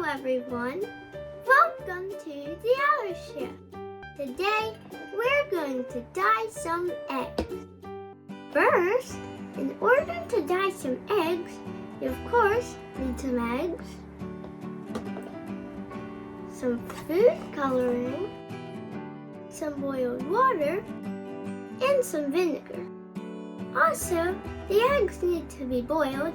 everyone. Welcome to the Hour Chef. Today, we're going to dye some eggs. First, in order to dye some eggs, you of course need some eggs, some food coloring, some boiled water, and some vinegar. Also, the eggs need to be boiled,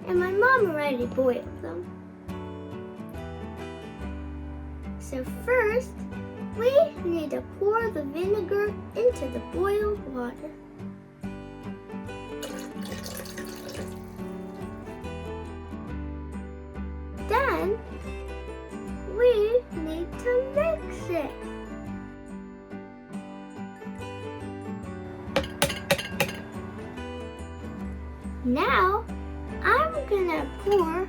and my mom already boiled them. So first, we need to pour the vinegar into the boiled water. Then, we need to mix it. Now, I'm gonna pour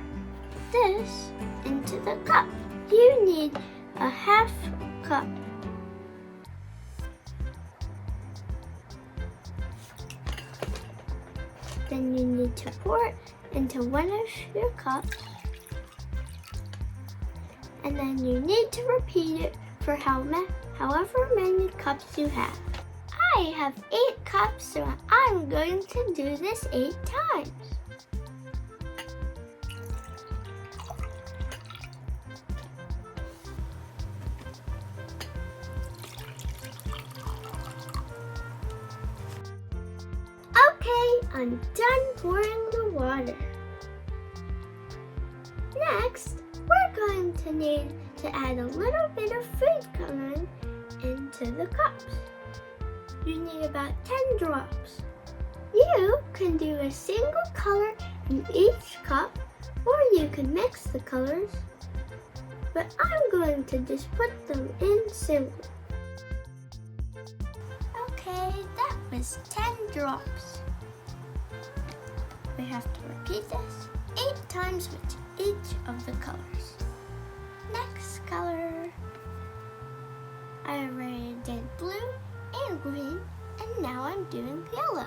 this into the cup. You need a half cup. Then you need to pour it into one of your cups. And then you need to repeat it for however many cups you have. I have 8 cups, so I'm going to do this 8 times. Okay, I'm done pouring the water. Next, we're going to need to add a little bit of food coloring into the cups. You need about 10 drops. You can do a single color in each cup, or you can mix the colors, but I'm going to just put them in single. Okay, that was 10 drops. We have to repeat this 8 times with each of the colors. Next color. I already did blue and green, and now I'm doing yellow.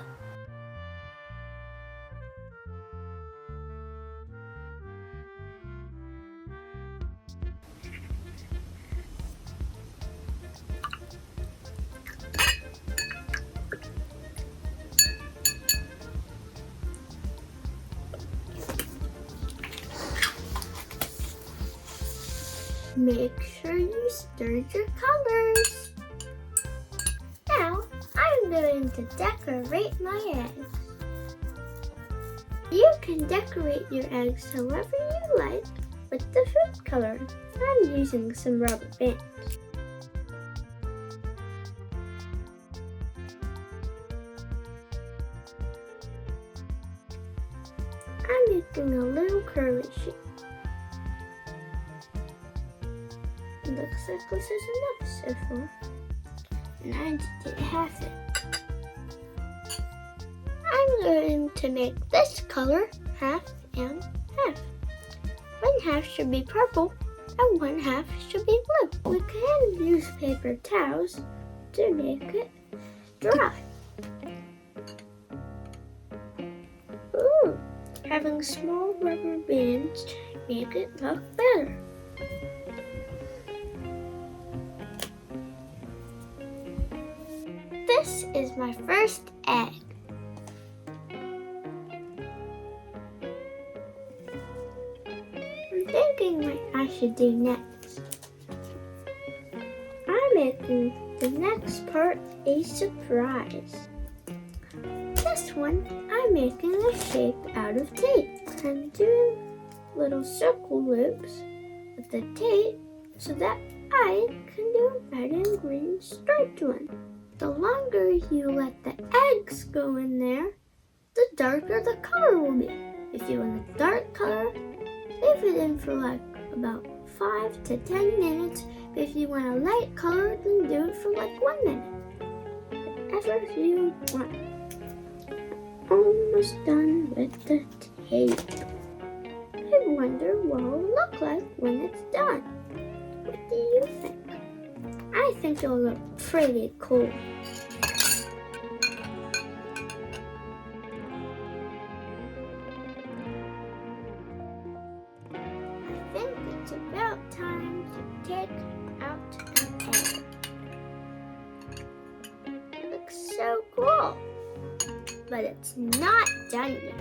Make sure you stir your colors. Now, I'm going to decorate my eggs. You can decorate your eggs however you like with the food color. I'm using some rubber bands. I'm making a little curly shape. Looks like this is enough so far. And I did half it. I'm going to make this color half and half. One half should be purple and one half should be blue. We can use paper towels to make it dry. Ooh, having small rubber bands make it look better. This is my first egg. I'm thinking what I should do next. I'm making the next part a surprise. This one, I'm making a shape out of tape. I'm doing little circle loops with the tape so that I can do a red and green striped one. The longer you let the eggs go in there, the darker the color will be. If you want a dark color, leave it in for like about 5 to 10 minutes. If you want a light color, then do it for like 1 minute. Whatever you want. Almost done with the tape. I wonder what it'll look like when it's done. What do you think? I think it'll look pretty cool. I think it's about time to take out an egg. It looks so cool, but it's not done yet.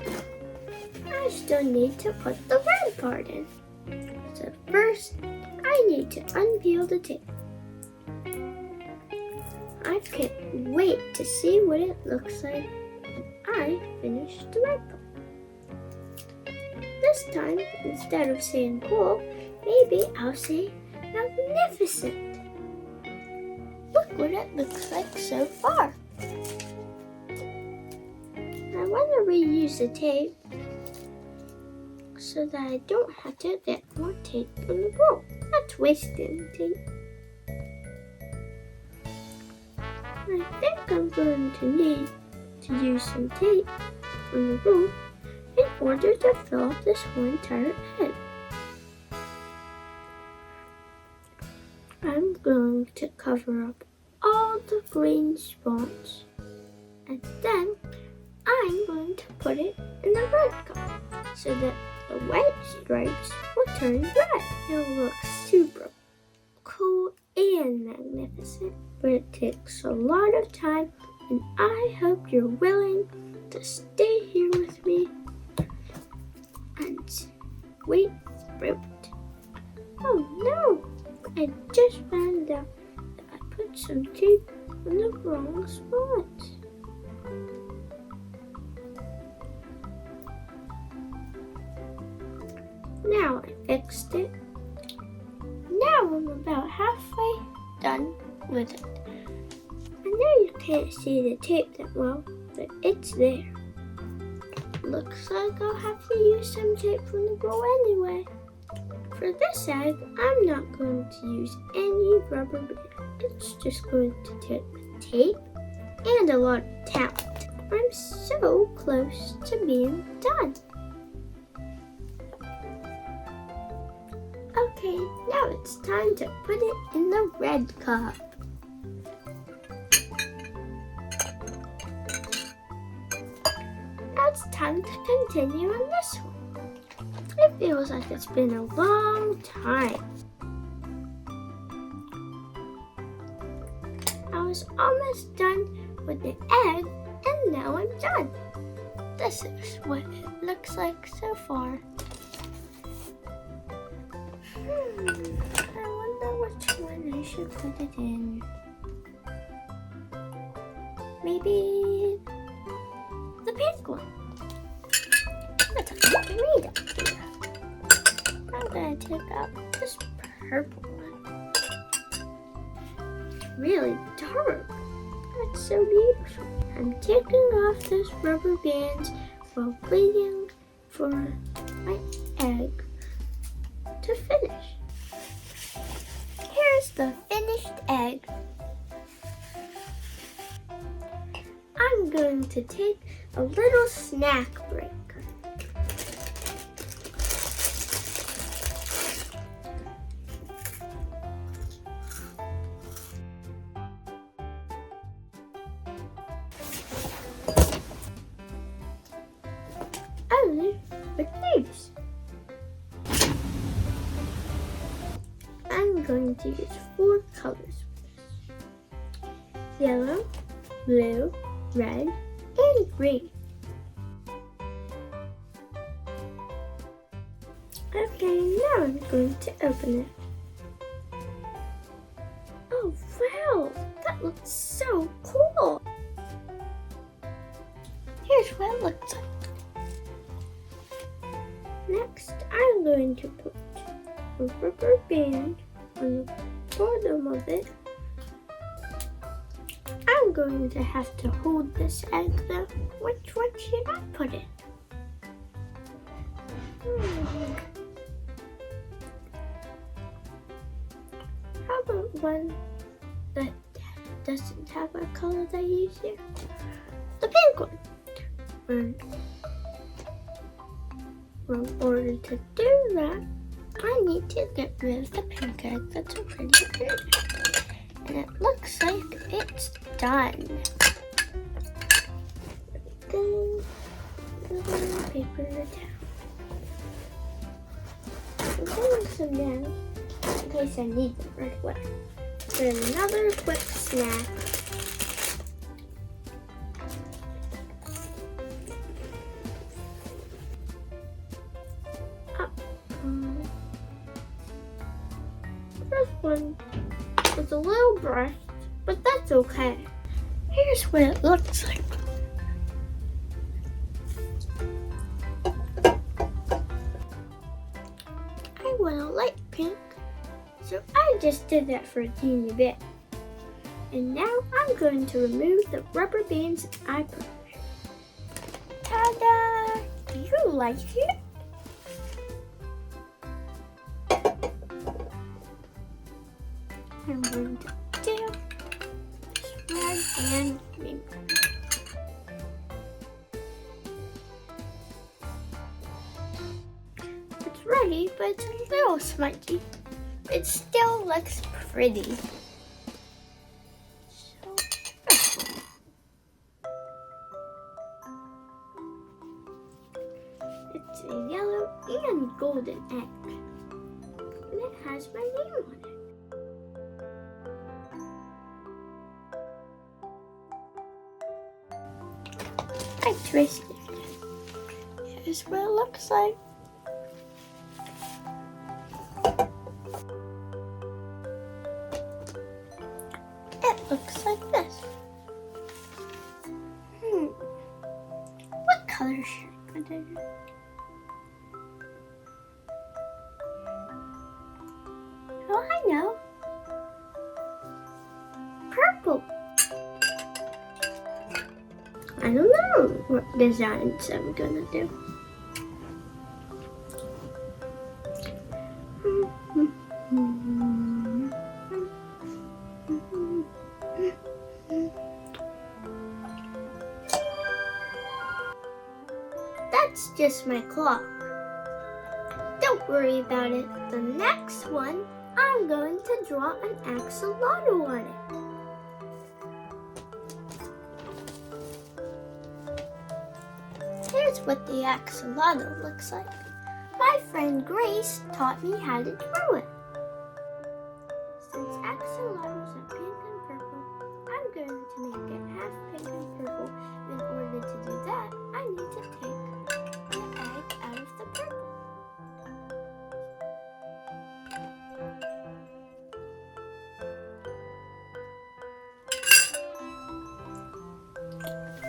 I still need to put the red part in. So first, I need to unpeel the tape. I can't wait to see what it looks like when I finish the red part. This time, instead of saying cool, maybe I'll say magnificent. Look what it looks like so far. I want to reuse the tape so that I don't have to get more tape on the roll. That's wasting tape. I think I'm going to need to use some tape on the roll in order to fill up this whole entire egg. I'm going to cover up all the green spots, and then I'm going to put it in the red color so that the white stripes will turn red. It'll look super cool and magnificent, but it takes a lot of time, and I hope you're willing to stay here with me and wait through it. Oh no! I just found out that I put some tape on the wrong spot. Now I fixed it. Now I'm about halfway done with it. I know you can't see the tape that well, but it's there. Looks like I'll have to use some tape from the roll anyway. For this egg, I'm not going to use any rubber band. It's just going to take tape and a lot of talent. I'm so close to being done. Okay, now it's time to put it in the red cup. Now it's time to continue on this one. It feels like it's been a long time. I was almost done with the egg, and now I'm done. This is what it looks like so far. I wonder which one I should put it in. Maybe the pink one. That's a great idea. I'm gonna take out this purple one. It's really dark. That's so beautiful. I'm taking off this rubber band while waiting for my egg to finish. Here's the finished egg. I'm going to take a little snack break. Only with these. I'm going to use 4 colors for this. Yellow, blue, red, and green. Okay, now I'm going to open it. Oh wow, that looks so cool. Here's what it looks like. Next, I'm going to put a rubber band on the bottom of it. I'm going to have to hold this egg though. Which one should I put in? How about one that doesn't have a color that I use here? The pink one. In order to do that, I need to get rid of the pink egg that's already in there. And it looks like it's done. Then paper towel. I'm putting some down in case I need them right away. Then another quick snack. This one is a little brushed, but that's okay. Here's what it looks like. I want a light pink, so I just did that for a teeny bit. And now I'm going to remove the rubber bands I put. Ta-da! Do you like it? I'm going to do this red and green. It's ready, but it's a little smudgy. It still looks pretty. It's a yellow and golden egg. And it has my name on it. I twisted it. Here's what it looks like. It looks like this. What color should I put it in? Oh, I know. Purple. I don't know what designs I'm gonna do. That's just my clock. Don't worry about it. The next one, I'm going to draw an axolotl on it. Here's what the axolotl looks like. My friend Grace taught me how to draw it. Since axolotls are pink and purple, I'm going to make it half pink and purple. In order to do that, I need to take the egg out of the purple.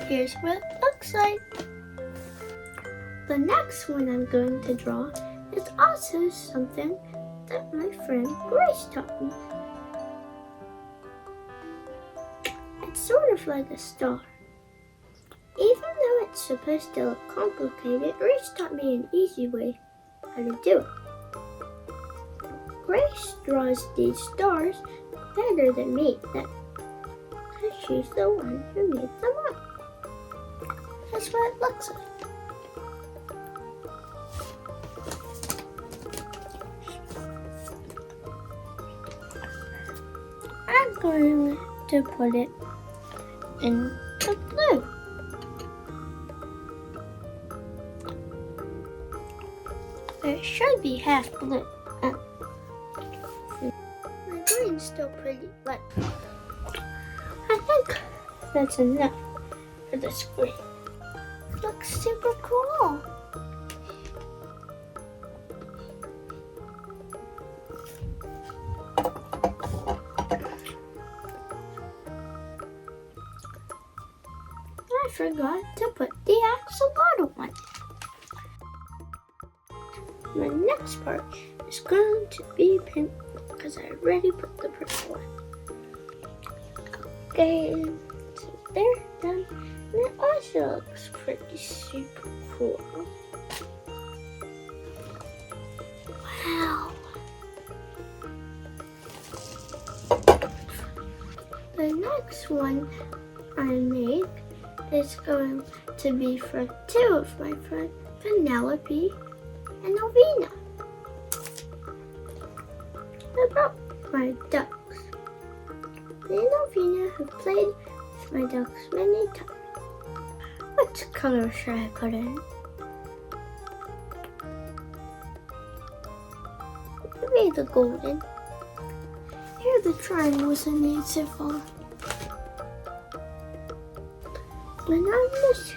Here's what it looks like. The next one I'm going to draw is also something that my friend Grace taught me. It's sort of like a star. Even though it's supposed to look complicated, Grace taught me an easy way how to do it. Grace draws these stars better than me, because she's the one who made them up. That's what it looks like. I'm going to put it in the blue. It should be half blue. My green's still pretty, but I think that's enough for the screen. It looks super cool. I forgot to put the axolotl on. My next part is going to be pink because I already put the purple on. Okay, so they're done. And it also looks pretty super cool. Wow. The next one I make is going to be for two of my friends, Penelope and Novena. I brought my ducks. Me and Novena have played with my ducks many times. What color should I put in? Okay, the golden. Here are the triangles I made so far. And I'm just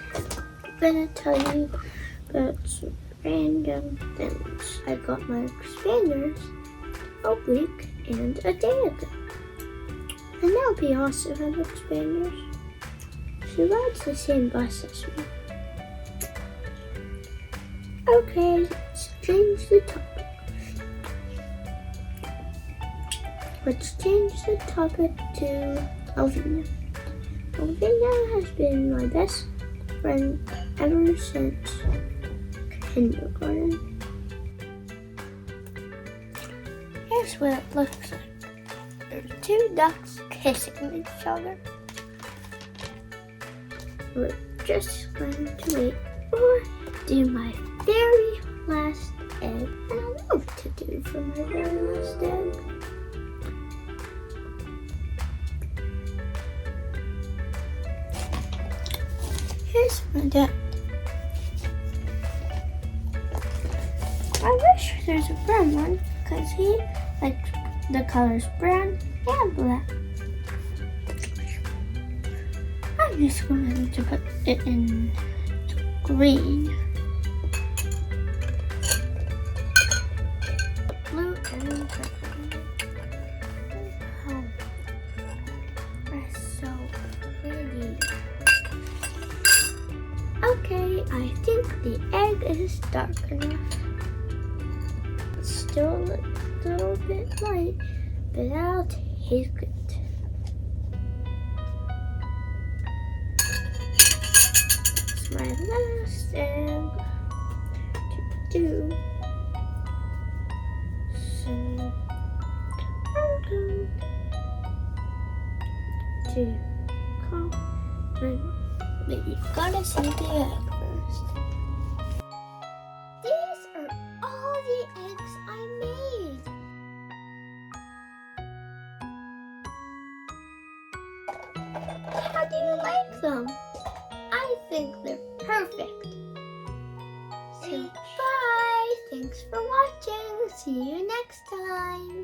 gonna tell you about some random things. I got my expanders a week and a day ago. And now we also have expanders. She rides the same bus as me. Okay, let's change the topic. Let's change the topic to Alvina. Alvina has been my best friend ever since kindergarten. Here's what it looks like. There's two ducks kissing each other. We're just going to wait or do my very last egg. And I love to do for my very last egg. Here's my dad. I wish there's a brown one because he likes the colors brown and black. I'm just going to put it in green. Blue and purple. Oh, that's so pretty. Okay, I think the egg is dark enough. It's still a little bit light, but I'll take it. It's my last egg to do. So I'm going to call my mom. But you gotta see the egg first. These are all the eggs I made. How do you like them? I think they're perfect. So bye. Thanks for watching. See you next time.